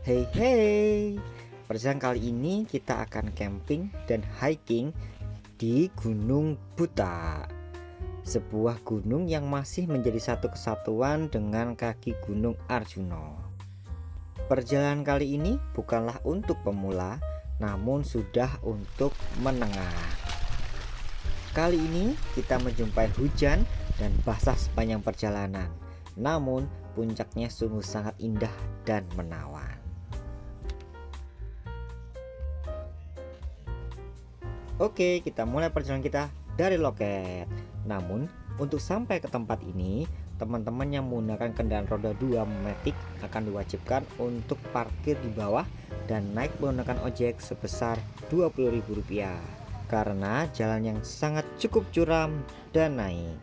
Hey hey, perjalanan kali ini kita akan camping dan hiking di Gunung Buta, sebuah gunung yang masih menjadi satu kesatuan dengan kaki Gunung Arjuna. Perjalanan kali ini bukanlah untuk pemula, namun sudah untuk menengah. Kali ini kita menjumpai hujan dan basah sepanjang perjalanan, namun puncaknya sungguh sangat indah dan menawan. Oke, kita mulai perjalanan kita dari loket. Namun, untuk sampai ke tempat ini, teman-teman yang menggunakan kendaraan roda 2 Matic akan diwajibkan untuk parkir di bawah dan naik menggunakan ojek sebesar Rp20.000 karena jalan yang sangat cukup curam dan naik.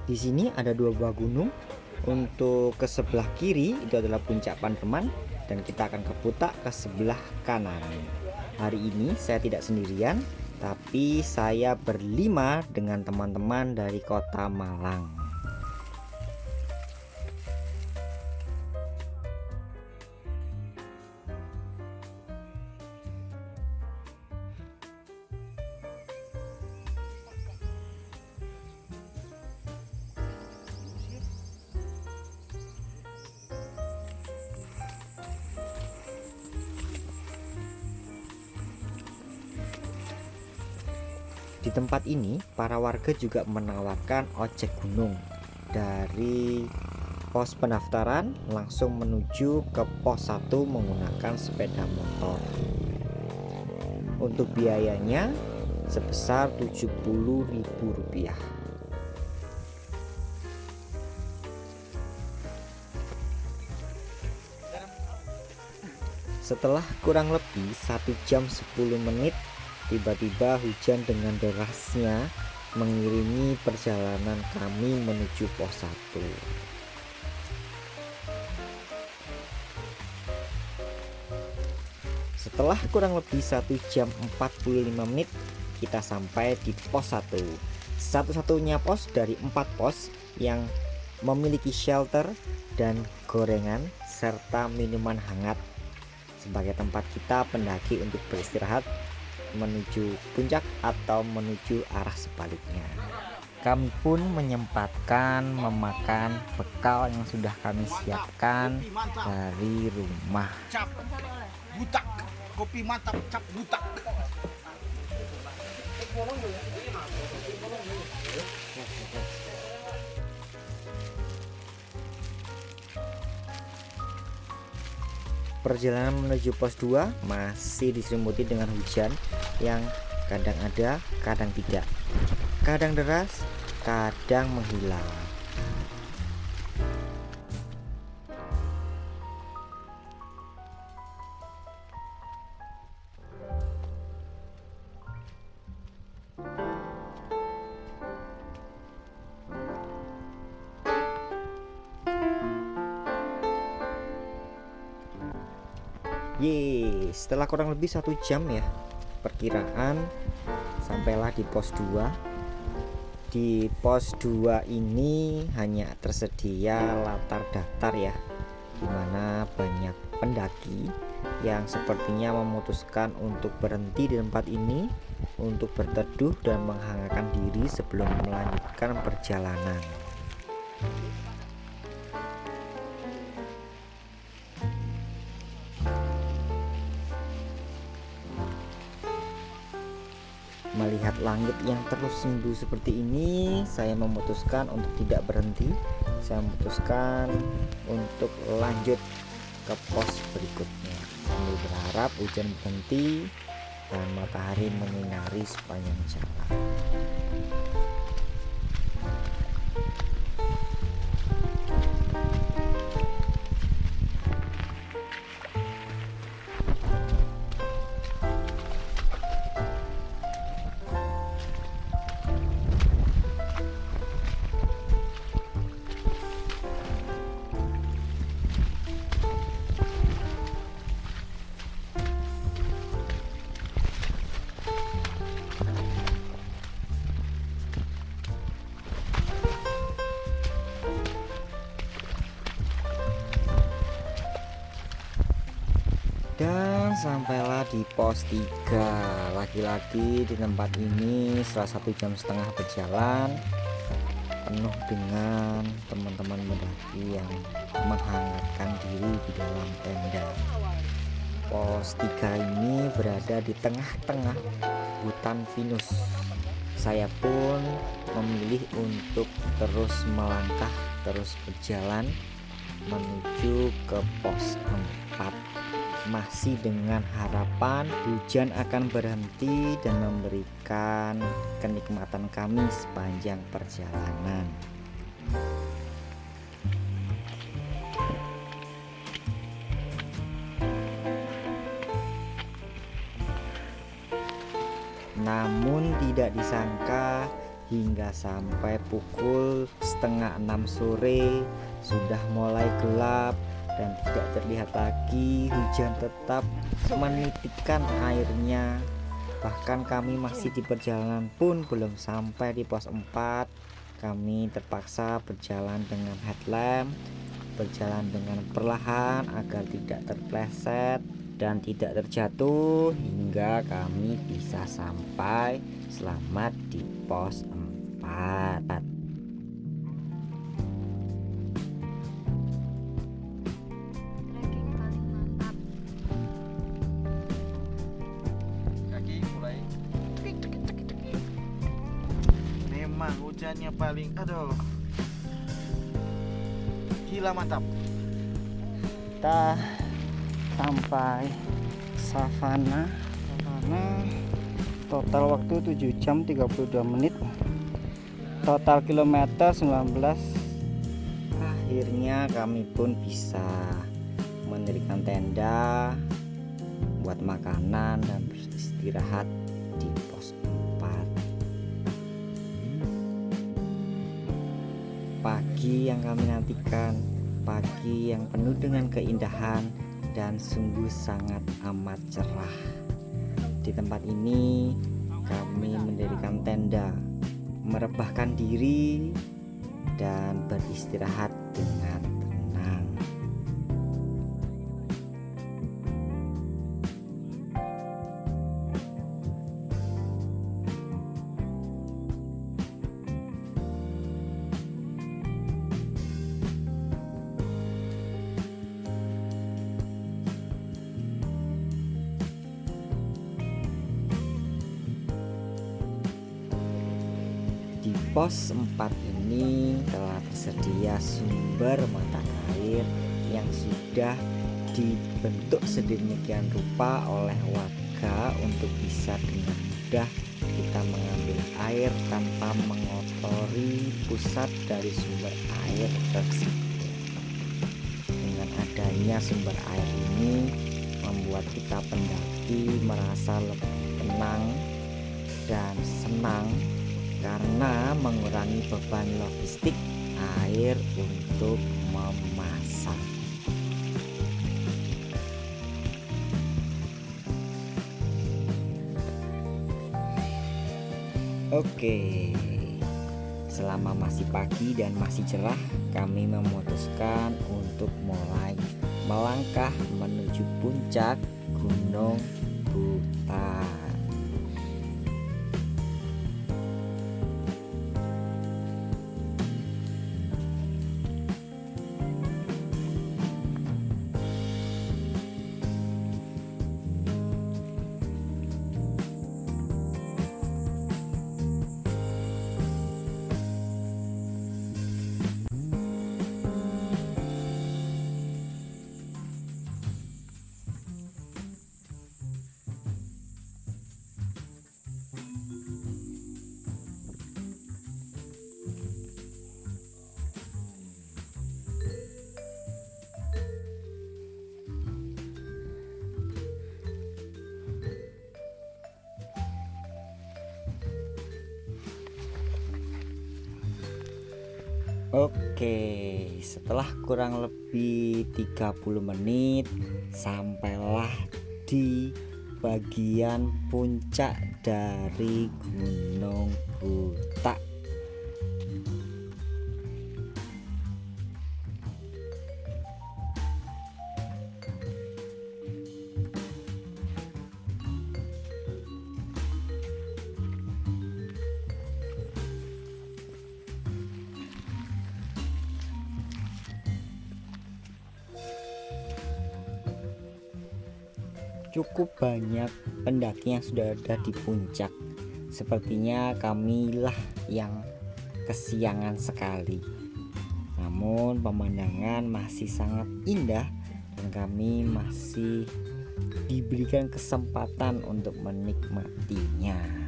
Di sini ada dua buah gunung. Untuk ke sebelah kiri itu adalah puncak Panderman dan kita akan ke Buta ke sebelah kanan. Hari ini saya tidak sendirian, tapi saya berlima dengan teman-teman dari kota Malang. Di tempat ini, para warga juga menawarkan ojek gunung. Dari pos pendaftaran langsung menuju ke pos 1 menggunakan sepeda motor. Untuk biayanya sebesar Rp70.000. Setelah kurang lebih 1 jam 10 menit, tiba-tiba hujan dengan derasnya mengiringi perjalanan kami menuju pos 1. Setelah kurang lebih 1 jam 45 menit, kita sampai di pos 1. Satu-satunya pos dari 4 pos yang memiliki shelter dan gorengan serta minuman hangat sebagai tempat kita pendaki untuk beristirahat menuju puncak atau menuju arah sebaliknya. Kami pun menyempatkan memakan bekal yang sudah kami siapkan dari rumah. Cap butak, kopi mantap cap butak. Perjalanan menuju pos 2 masih diselimuti dengan hujan yang kadang ada, kadang tidak. Kadang deras, kadang menghilang. Setelah kurang lebih 1 jam ya perkiraan, sampailah di pos 2. Di pos 2 ini hanya tersedia latar datar ya, dimana banyak pendaki yang sepertinya memutuskan untuk berhenti di tempat ini untuk berteduh dan menghangatkan diri sebelum melanjutkan perjalanan. Melihat langit yang terus sendu seperti ini, saya memutuskan untuk tidak berhenti. Saya memutuskan untuk lanjut ke pos berikutnya sambil berharap hujan berhenti dan matahari menyinari sepanjang jalan. sampailah di pos 3. Lagi-lagi di tempat ini setelah 1,5 jam berjalan, penuh dengan teman-teman mendaki yang menghangatkan diri di dalam tenda. Pos 3 ini berada di tengah-tengah hutan pinus. Saya pun memilih untuk terus melangkah, terus berjalan menuju ke pos 4, masih dengan harapan hujan akan berhenti dan memberikan kenikmatan kami sepanjang perjalanan. Namun tidak disangka hingga sampai pukul 5:30 sore sudah mulai gelap dan tidak terlihat lagi hujan tetap menitikkan airnya. Bahkan kami masih di perjalanan pun belum sampai di pos 4. Kami terpaksa berjalan dengan headlamp, berjalan dengan perlahan agar tidak terpleset dan tidak terjatuh, hingga kami bisa sampai selamat di pos 4. Kaki mulai. Memang hujannya paling gila mantap. Kita sampai savana total waktu 7 jam 32 menit, total kilometer 19. Akhirnya kami pun bisa mendirikan tenda, buat makanan dan beristirahat di pos 4. Pagi yang kami nantikan, pagi yang penuh dengan keindahan dan sungguh sangat amat cerah. Di tempat ini kami mendirikan tenda, merebahkan diri dan beristirahat dengan tenang. Di pos 4 ini telah tersedia sumber mata air yang sudah dibentuk sedemikian rupa oleh warga untuk bisa dengan mudah kita mengambil air tanpa mengotori pusat dari sumber air tersebut. Dengan adanya sumber air ini membuat kita pendaki merasa lebih tenang dan senang karena mengurangi beban logistik air untuk memasak. Oke, selama masih pagi dan masih cerah, kami memutuskan untuk mulai melangkah menuju puncak Gunung Buta. Oke, setelah kurang lebih 30 menit sampailah di bagian puncak dari Gunung Buta. cukup banyak pendaki yang sudah ada di puncak. Sepertinya kamilah yang kesiangan sekali. Namun pemandangan masih sangat indah dan kami masih diberikan kesempatan untuk menikmatinya.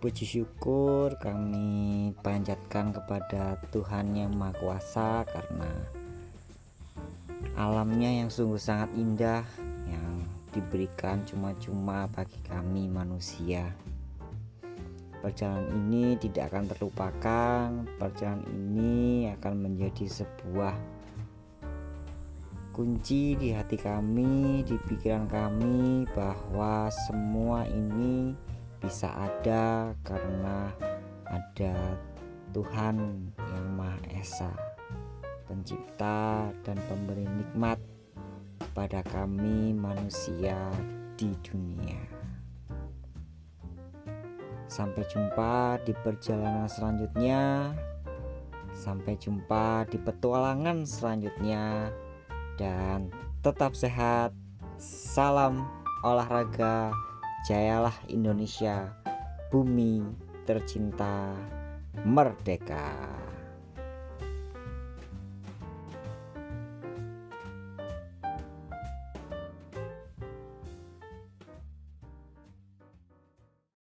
Puji syukur kami panjatkan kepada Tuhan Yang Maha Kuasa karena alamnya yang sungguh sangat indah yang diberikan cuma-cuma bagi kami manusia. Perjalanan ini tidak akan terlupakan. Perjalanan ini akan menjadi sebuah kunci di hati kami, di pikiran kami, bahwa semua ini bisa ada karena ada Tuhan Yang Maha Esa, pencipta dan pemberi nikmat pada kami manusia di dunia. Sampai jumpa di perjalanan selanjutnya. Sampai jumpa di petualangan selanjutnya. Dan tetap sehat. Salam olahraga. Jayalah Indonesia, bumi tercinta, merdeka.